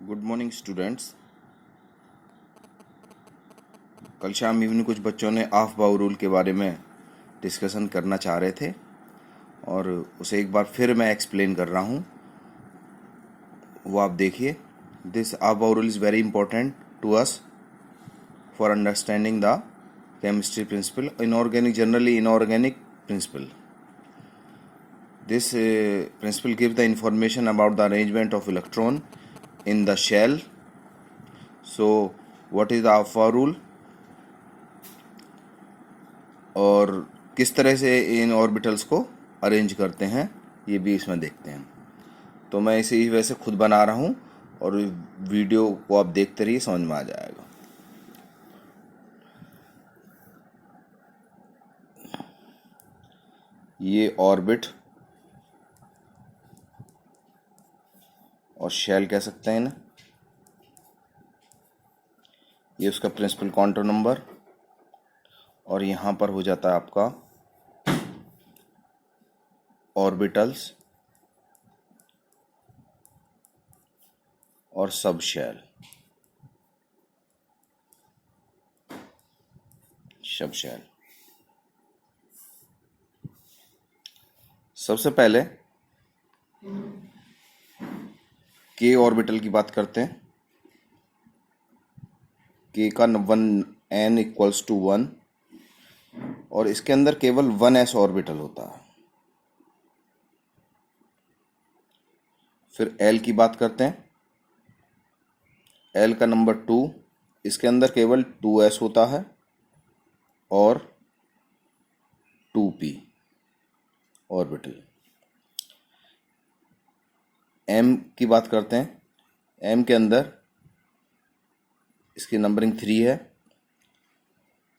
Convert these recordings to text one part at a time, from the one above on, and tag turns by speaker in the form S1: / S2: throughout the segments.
S1: Good morning students. कल शाम evening कुछ बच्चों ने ऑफ बाउ रूल के बारे में डिस्कशन करना चाह रहे थे और उसे एक बार फिर मैं एक्सप्लेन कर रहा हूँ। वो आप देखिए। This Aufbau rule is very important to us for understanding the chemistry principle, inorganic principle. This principle gives the information about the arrangement of electron in the shell. So what is the alpha rule और किस तरह से इन orbitals को arrange करते हैं ये भी इसमें देखते हैं। तो मैं इसे ही वैसे खुद बना रहा हूँ और वीडियो को आप देखते रहिए, समझ में आ जाएगा। ये ऑर्बिट और शेल कह सकते हैं ना, ये उसका प्रिंसिपल क्वांटम नंबर और यहाँ पर हो जाता है आपका ऑर्बिटल्स और सब शेल। सबसे पहले के ऑर्बिटल की बात करते हैं। के का 1n इक्वल्स टू 1 और इसके अंदर केवल 1s ऑर्बिटल होता है। फिर L की बात करते हैं। L का नंबर 2, इसके अंदर केवल 2s होता है और 2p ऑर्बिटल। M की बात करते हैं। M के अंदर इसकी नंबरिंग 3 है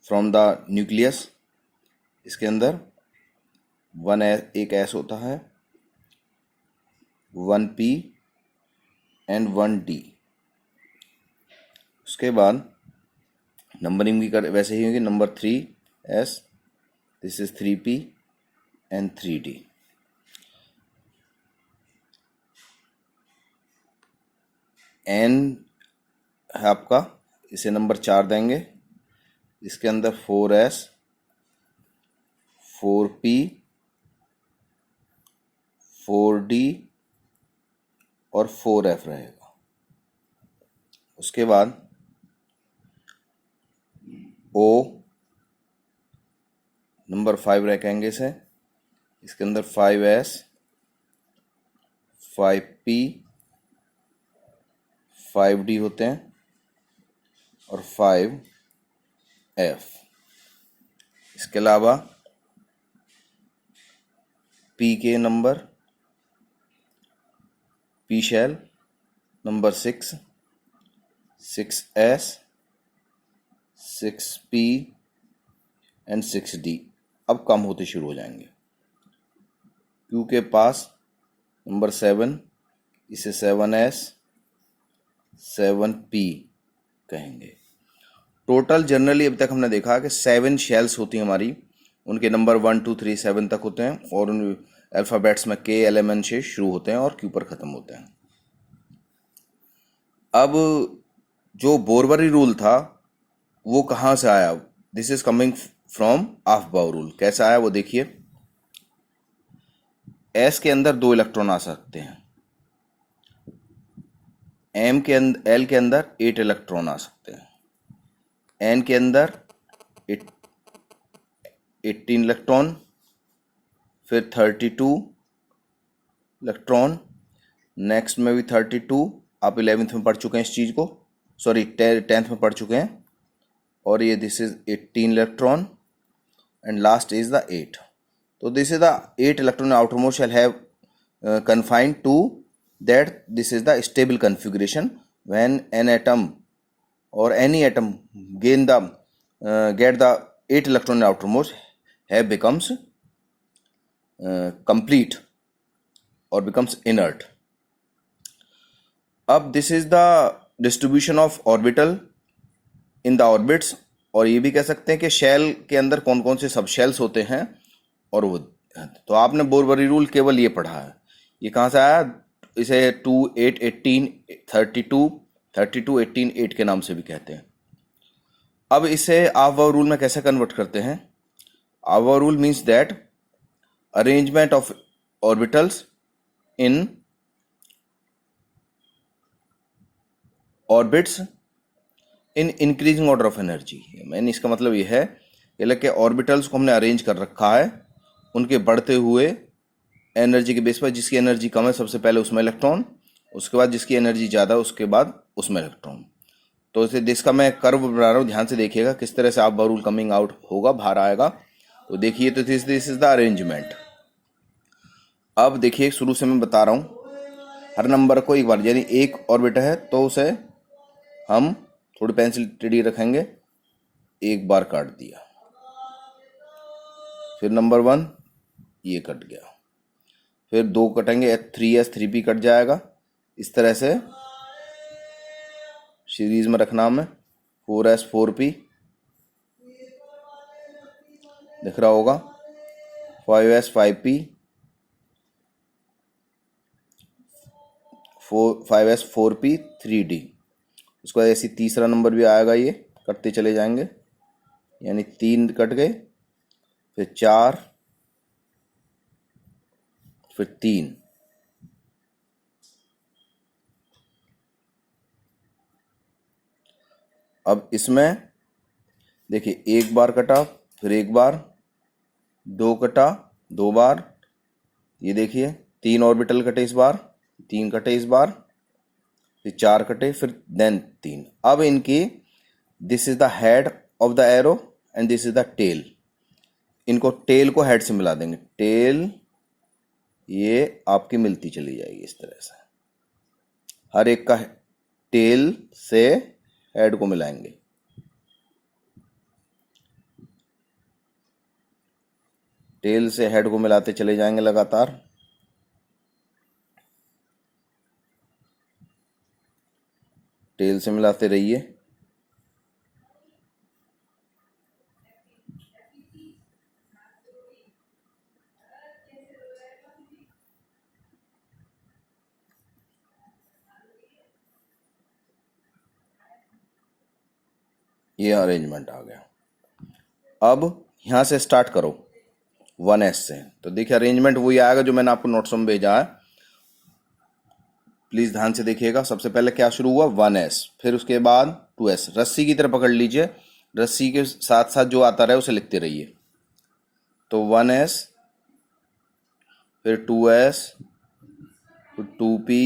S1: फ्रॉम द न्यूक्लियस। इसके अंदर 1 s होता है, 1p एंड 1d। उसके बाद नंबरिंग भी वैसे ही होगी, number 3s, this is 3p and 3d। n है आपका, इसे नंबर 4 देंगे। इसके अंदर 4s, 4p, 4d और 4f रहेगा। उसके बाद O नंबर 5 रखेंगे इसे। इसके अंदर 5s, 5p, 5d होते हैं और 5f। इसके अलावा p के number, p shell number 6, 6s, 6p and 6d अब कम होते शुरू हो जाएंगे। Q के पास नंबर 7, इसे 7s, 7p कहेंगे। टोटल जनरली अभी तक हमने देखा कि 7 शेल्स होती हैं हमारी, उनके नंबर 1 2 3 7 तक होते हैं और उन अल्फ़ाबेट्स में के एलिमेंट से शुरू होते हैं और क्यू पर ख़त्म होते हैं। अब जो बोरबरी रूल था वो कहाँ से आया? This is coming from of बाउ रूल। कैसा आया वो देखिए। एस के अंदर 2 इलेक्ट्रॉन आ सकते हैं, एम के अंदर, एल के अंदर 8 इलेक्ट्रॉन आ सकते हैं, एन के अंदर 18 इलेक्ट्रॉन, फिर 32 इलेक्ट्रॉन, नेक्स्ट में भी 32। आप 11th में पढ़ चुके हैं इस चीज़ को, सॉरी 10th में पढ़ चुके हैं। और ये this is 18 electron and last is the 8। तो this is the 8 electron outer most shall have confined to that this is the stable configuration when an atom or any atom get the 8 electron outermost have becomes complete or becomes inert. अब this is the distribution of orbital in the orbits, और ये भी कह सकते हैं कि shell के अंदर कौन कौन से सब शेल्स होते हैं। और वो तो आपने बोरबरी रूल केवल ये पढ़ा है, ये कहाँ से आया? इसे 2 8 18 32 32 18 8 के नाम से भी कहते हैं। अब इसे आवर रूल में कैसे कन्वर्ट करते हैं? Aufbau rule means that arrangement of orbitals in orbits in increasing order of energy. मैंने इसका मतलब ये है कि ऑर्बिटल्स को हमने अरेंज कर रखा है उनके बढ़ते हुए एनर्जी के बेस पर। जिसकी एनर्जी कम है सबसे पहले उसमें इलेक्ट्रॉन, उसके बाद जिसकी एनर्जी ज़्यादा है उसके बाद उसमें इलेक्ट्रॉन। तो इसे जिसका मैं कर्व बना रहा हूँ, ध्यान से देखिएगा किस तरह से आप रूल कमिंग आउट होगा, बाहर आएगा। तो देखिए, तो दिस इज द अरेंजमेंट। अब देखिए, शुरू से मैं बता रहा हूँ, हर नंबर को एक बार, यानी एक ऑर्बिट है तो उसे हम थोड़ी पेंसिल टेढ़ी रखेंगे, एक बार काट दिया। फिर नंबर 1 ये कट गया, फिर 2 कटेंगे, 3s 3p कट जाएगा। इस तरह से सीरीज में रखना हमें, 4s 4p दिख रहा होगा, 5s 5p 5s 4p 3d। उसके बाद ऐसी तीसरा नंबर भी आएगा, ये कटते चले जाएंगे, यानी 3 कट गए, फिर 4, फिर 3। अब इसमें देखिए, एक बार कटा, फिर एक बार, 2 कटा, 2 बार, ये देखिए 3 ऑर्बिटल कटे इस बार, 3 कटे इस बार, फिर 4 कटे, फिर देन 3। अब इनकी this is the head of the arrow and this is the tail. इनको टेल को हेड से मिला देंगे, टेल ये आपकी मिलती चली जाएगी इस तरह से, हर एक का टेल से हेड को मिलाएंगे। टेल से हेड को मिलाते चले जाएंगे लगातार। टेल से मिलाते रहिए। ये अरेंजमेंट आ गया। अब यहां से स्टार्ट करो 1s से। तो देखिए, अरेंजमेंट वही आएगा जो मैंने आपको नोट्स में भेजा है, प्लीज ध्यान से देखिएगा। सबसे पहले क्या शुरू हुआ, 1s, फिर उसके बाद 2s। रस्सी की तरह पकड़ लीजिए, रस्सी के साथ साथ जो आता रहे उसे लिखते रहिए। तो 1s, फिर 2s, फिर 2p,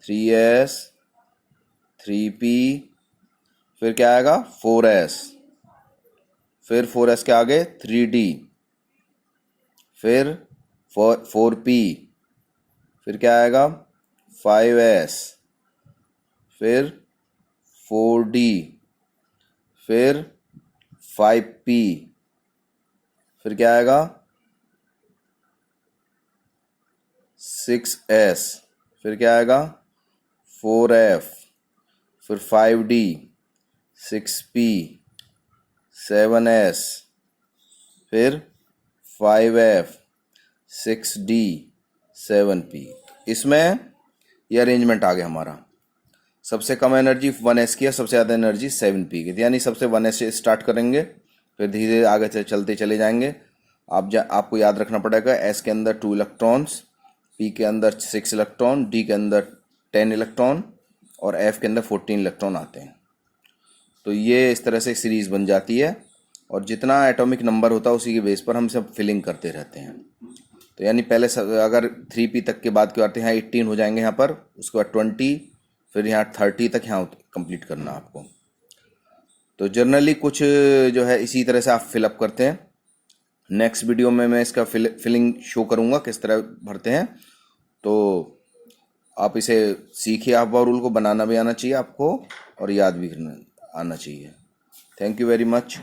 S1: 3s, 3p, फिर क्या आएगा 4s, फिर 4s के आगे 3d, फिर 4p, फिर क्या आएगा 5s, फिर 4d, फिर 5p, फिर क्या आएगा 6s, फिर क्या आएगा 4f, फिर 5d, 6p, 7s, फिर 5f, 6d, 7p। इसमें यह अरेंजमेंट आ गया हमारा। सबसे कम एनर्जी 1s की है, सबसे ज़्यादा एनर्जी 7p की, यानी सबसे 1s से स्टार्ट करेंगे, फिर धीरे धीरे आगे से चलते चले जाएंगे। आपको याद रखना पड़ेगा, s के अंदर 2 इलेक्ट्रॉन्स, p के अंदर 6 इलेक्ट्रॉन, d के अंदर 10 इलेक्ट्रॉन और f के अंदर 14 इलेक्ट्रॉन आते हैं। तो ये इस तरह से सीरीज बन जाती है, और जितना एटॉमिक नंबर होता है उसी के बेस पर हम सब फिलिंग करते रहते हैं। तो यानी पहले अगर 3p तक के बाद क्या आते हैं, 18 हो जाएंगे यहाँ पर, उसके बाद 20, फिर यहाँ 30 तक यहाँ कंप्लीट करना आपको। तो जनरली कुछ जो है इसी तरह से आप फिलअप करते हैं। नेक्स्ट वीडियो में मैं इसका फिलिंग शो करूँगा किस तरह भरते हैं। तो आप इसे सीखिए, आप रूल को बनाना भी आना चाहिए आपको, और याद भी आना चाहिए। Thank you very much.